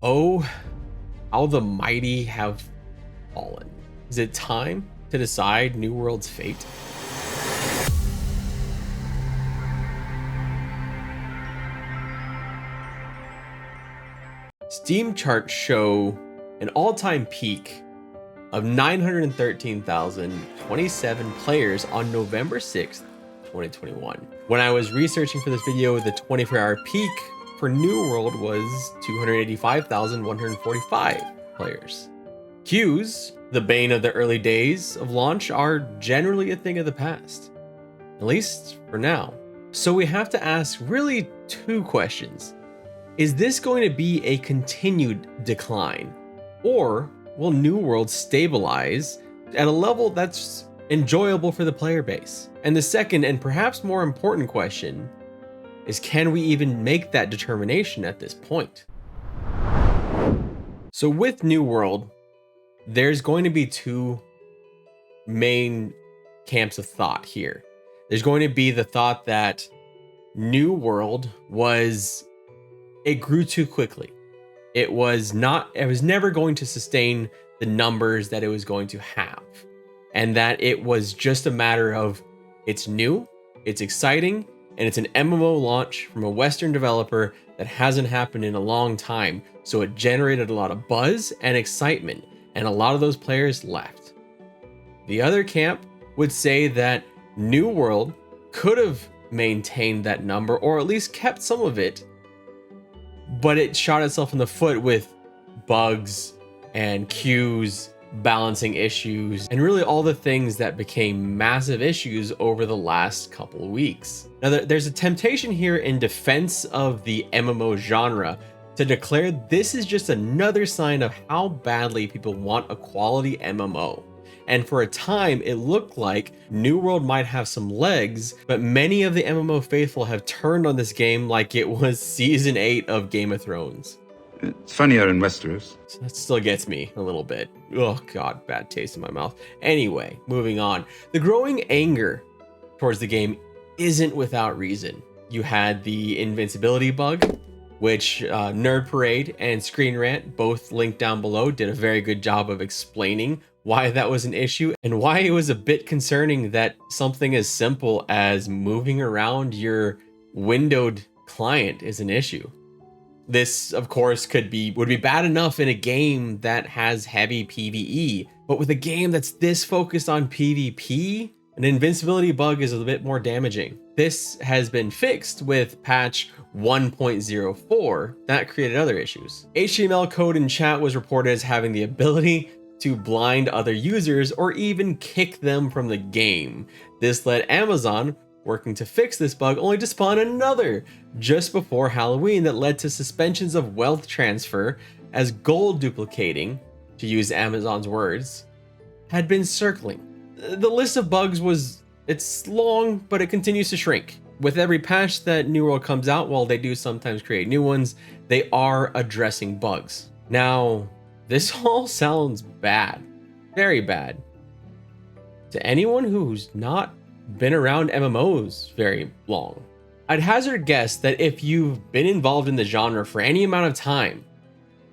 Oh, how the mighty have fallen. Is it time to decide New World's fate? Steam charts show an all-time peak of 913,027 players on November 6th, 2021. When I was researching for this video, the 24-hour peak for New World was 285,145 players. Queues, the bane of the early days of launch, are generally a thing of the past, at least for now. So we have to ask really two questions. Is this going to be a continued decline, or will New World stabilize at a level that's enjoyable for the player base? And the second and perhaps more important question is, can we even make that determination at this point? So with New World, there's going to be two main camps of thought here. There's going to be the thought that New World it grew too quickly. It was never going to sustain the numbers that it was going to have. And that it was just a matter of, it's new, it's exciting, and it's an MMO launch from a Western developer that hasn't happened in a long time. So it generated a lot of buzz and excitement, and a lot of those players left. The other camp would say that New World could have maintained that number, or at least kept some of it, but it shot itself in the foot with bugs and queues, balancing issues, and really all the things that became massive issues over the last couple of weeks. Now, there's a temptation here in defense of the MMO genre to declare this is just another sign of how badly people want a quality MMO. And for a time, it looked like New World might have some legs, but many of the MMO faithful have turned on this game like it was season 8 of Game of Thrones. It's funnier in Westeros. So that still gets me a little bit. Oh God, bad taste in my mouth. Anyway, moving on. The growing anger towards the game isn't without reason. You had the invincibility bug, which Nerd Parade and Screen Rant, both linked down below, did a very good job of explaining why that was an issue and why it was a bit concerning that something as simple as moving around your windowed client is an issue. This, of course, would be bad enough in a game that has heavy PvE, but with a game that's this focused on PvP, an invincibility bug is a bit more damaging. This has been fixed with patch 1.04 that created other issues. HTML code in chat was reported as having the ability to blind other users or even kick them from the game. This led Amazon working to fix this bug, only to spawn another just before Halloween that led to suspensions of wealth transfer as gold duplicating, to use Amazon's words, had been circling. The list of bugs it's long, but it continues to shrink. With every patch that New World comes out, while they do sometimes create new ones, they are addressing bugs. Now, this all sounds bad, very bad. To anyone who's not been around MMOs very long, I'd hazard guess that if you've been involved in the genre for any amount of time,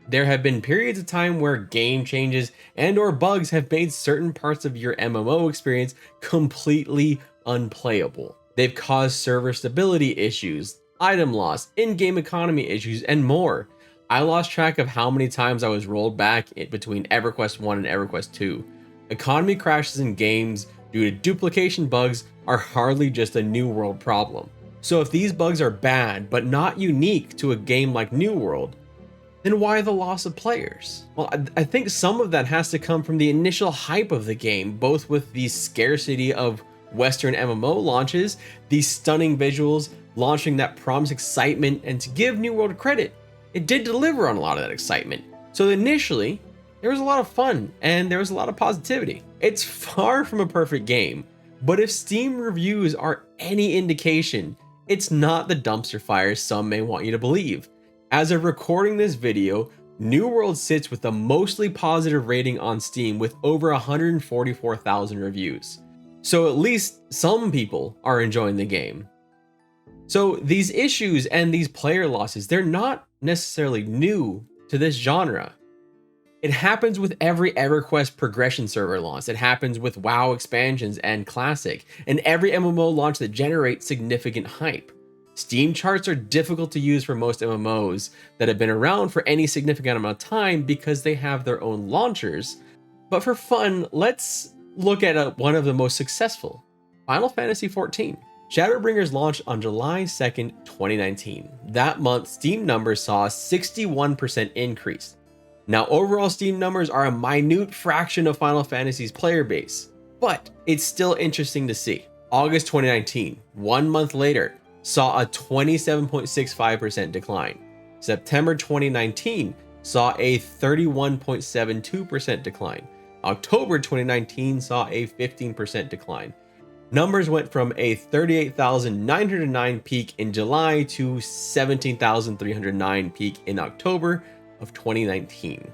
there have been periods of time where game changes and or bugs have made certain parts of your MMO experience completely unplayable. They've caused server stability issues, item loss, in-game economy issues, and more. I lost track of how many times I was rolled back between EverQuest 1 and EverQuest 2. Economy crashes in games due to duplication bugs are hardly just a New World problem. So if these bugs are bad, but not unique to a game like New World, then why the loss of players? Well, I think some of that has to come from the initial hype of the game, both with the scarcity of Western MMO launches, these stunning visuals launching that promised excitement, and to give New World credit, it did deliver on a lot of that excitement. So initially, there was a lot of fun and there was a lot of positivity. It's far from a perfect game, but if Steam reviews are any indication, it's not the dumpster fire some may want you to believe. As of recording this video, New World sits with a mostly positive rating on Steam with over 144,000 reviews. So at least some people are enjoying the game. So these issues and these player losses, they're not necessarily new to this genre. It happens with every EverQuest progression server launch. It happens with WoW expansions and Classic, and every MMO launch that generates significant hype. Steam charts are difficult to use for most MMOs that have been around for any significant amount of time because they have their own launchers. But for fun, let's look at one of the most successful, Final Fantasy XIV. Shadowbringers launched on July 2nd, 2019. That month, Steam numbers saw a 61% increase. Now, overall Steam numbers are a minute fraction of Final Fantasy's player base, but it's still interesting to see. August 2019, 1 month later, saw a 27.65% decline. September 2019 saw a 31.72% decline. October 2019 saw a 15% decline. Numbers went from a 38,909 peak in July to 17,309 peak in October of 2019.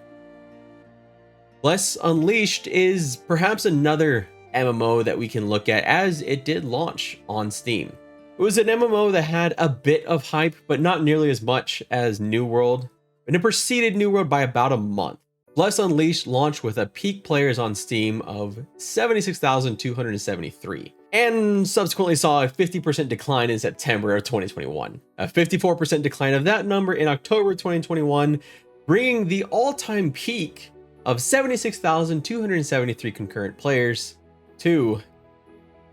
Bless Unleashed is perhaps another MMO that we can look at, as it did launch on Steam. It was an MMO that had a bit of hype, but not nearly as much as New World, and it preceded New World by about a month. Bless Unleashed launched with a peak players on Steam of 76,273, and subsequently saw a 50% decline in September of 2021, a 54% decline of that number in October 2021, bringing the all-time peak of 76,273 concurrent players to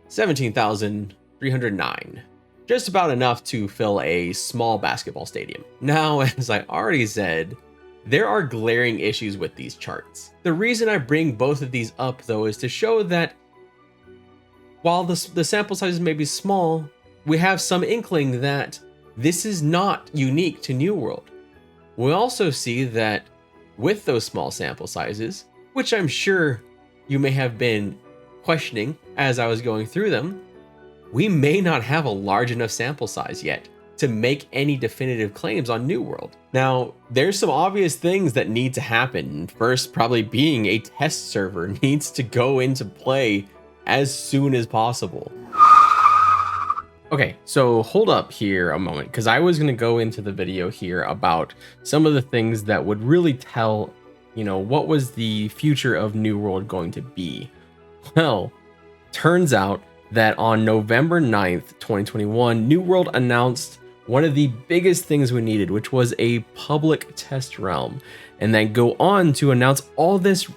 17,309. Just about enough to fill a small basketball stadium. Now, as I already said, there are glaring issues with these charts. The reason I bring both of these up, though, is to show that while the sample sizes may be small, we have some inkling that this is not unique to New World. We also see that with those small sample sizes, which I'm sure you may have been questioning as I was going through them, we may not have a large enough sample size yet to make any definitive claims on New World. Now, there's some obvious things that need to happen. First, probably being a test server needs to go into play as soon as possible. Okay, so hold up here a moment, because I was going to go into the video here about some of the things that would really tell, what was the future of New World going to be. Well, turns out that on November 9th, 2021, New World announced one of the biggest things we needed, which was a public test realm, and then go on to announce all this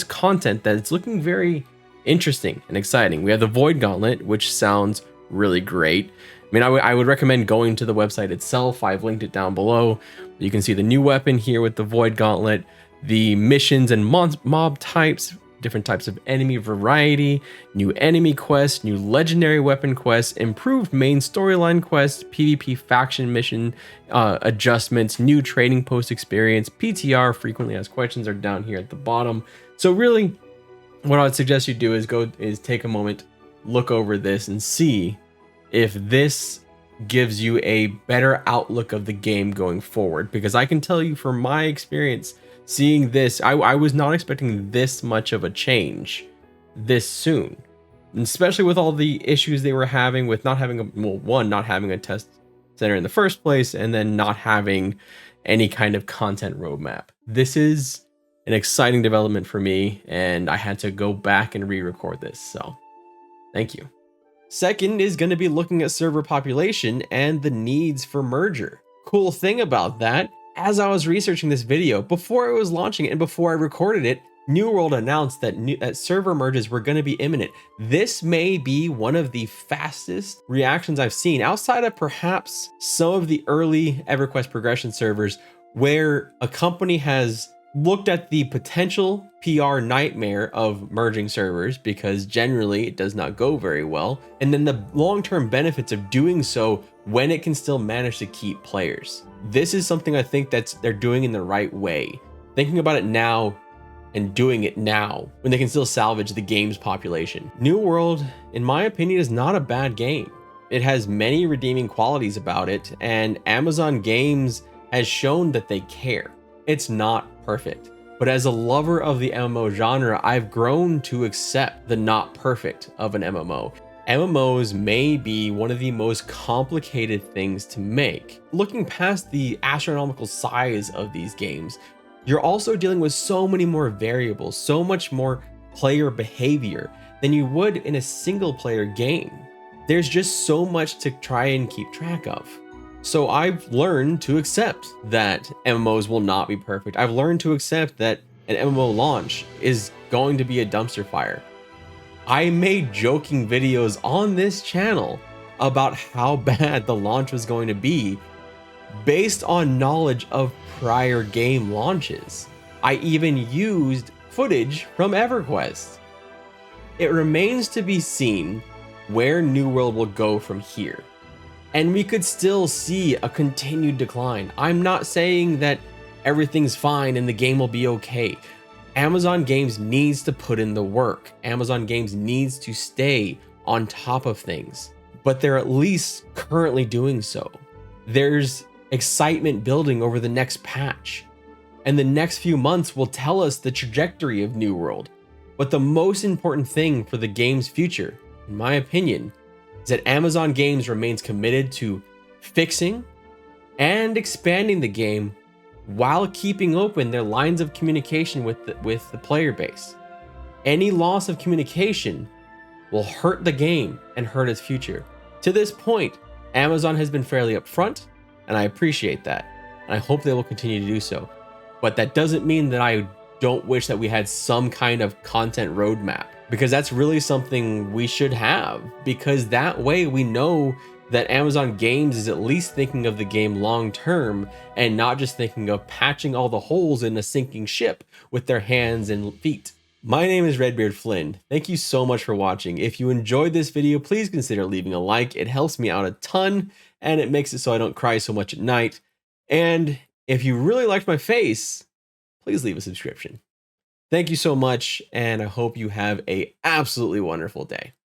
content that's looking very interesting and exciting. We have the Void Gauntlet, which sounds really great. I mean, I would recommend going to the website itself. I've linked it down below. You can see the new weapon here with the Void Gauntlet, the missions and mob types, different types of enemy variety, new enemy quests, new legendary weapon quests, improved main storyline quests, PvP faction mission adjustments, new trading post experience, PTR, frequently asked questions, are down here at the bottom. So really, what I would suggest you do is take a moment, look over this, and see if this gives you a better outlook of the game going forward. Because I can tell you from my experience, seeing this, I was not expecting this much of a change this soon, and especially with all the issues they were having with not having not having a test center in the first place, and then not having any kind of content roadmap. This is an exciting development for me, and I had to go back and re-record this, so thank you. Second is going to be looking at server population and the needs for merger. Cool thing about that, as I was researching this video, before it was launching and before I recorded it, New World announced that server merges were going to be imminent. This may be one of the fastest reactions I've seen, outside of perhaps some of the early EverQuest progression servers, where a company has looked at the potential PR nightmare of merging servers, because generally it does not go very well, and then the long-term benefits of doing so when it can still manage to keep players. This is something I think they're doing in the right way, thinking about it now and doing it now when they can still salvage the game's population. New World, in my opinion, is not a bad game. It has many redeeming qualities about it, and Amazon Games has shown that they care. It's not perfect, but as a lover of the MMO genre, I've grown to accept the not perfect of an MMO. MMOs may be one of the most complicated things to make. Looking past the astronomical size of these games, you're also dealing with so many more variables, so much more player behavior than you would in a single player game. There's just so much to try and keep track of. So I've learned to accept that MMOs will not be perfect. I've learned to accept that an MMO launch is going to be a dumpster fire. I made joking videos on this channel about how bad the launch was going to be based on knowledge of prior game launches. I even used footage from EverQuest. It remains to be seen where New World will go from here. And we could still see a continued decline. I'm not saying that everything's fine and the game will be okay. Amazon Games needs to put in the work. Amazon Games needs to stay on top of things, but they're at least currently doing so. There's excitement building over the next patch, and the next few months will tell us the trajectory of New World. But the most important thing for the game's future, in my opinion, is that Amazon Games remains committed to fixing and expanding the game while keeping open their lines of communication with the player base. Any loss of communication will hurt the game and hurt its future. To this point, Amazon has been fairly upfront, and I appreciate that, and I hope they will continue to do so. But that doesn't mean that I don't wish that we had some kind of content roadmap, because that's really something we should have, because that way we know that Amazon Games is at least thinking of the game long term and not just thinking of patching all the holes in a sinking ship with their hands and feet. My name is Redbeard Flynn. Thank you so much for watching. If you enjoyed this video, please consider leaving a like. It helps me out a ton and it makes it so I don't cry so much at night. And if you really liked my face, please leave a subscription. Thank you so much, and I hope you have an absolutely wonderful day.